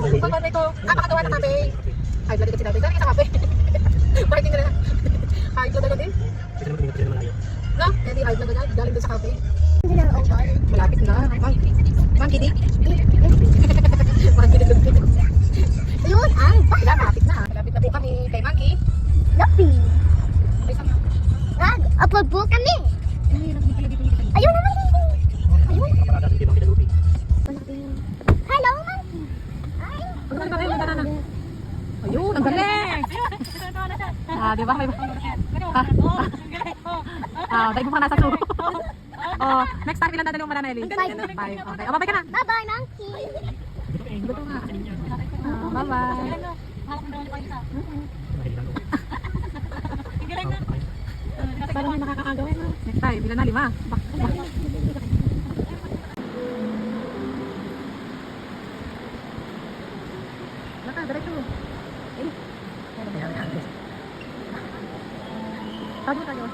Pag-order ko, pakagawa ng kape. High blood agad sinabi. Dali ka sa kape. Parking na na. High blood agad eh. No? Hindi high blood agad. Galing doon sa kape. Malapit na. Mang Kitty. Mang Kitty. Ayun, ay. Sila, malapit na. Malapit na po kami kay Monkey. Lucky. Ay, sama. Upload po kami. Ayun naman. Ayun. Hello, monkey. Ay. Ayun, ang galing. Di ba? Dahil mo pa nasa suho. Next time, ilan dadali mo Mananeli? 5. Okay. Babay ka na. Bye-bye, monkey. Gusto nga. Bye-bye. Parang may nakakagawin. Next time, ilan na? 5. Naka, diretso. Tawag mo tayo.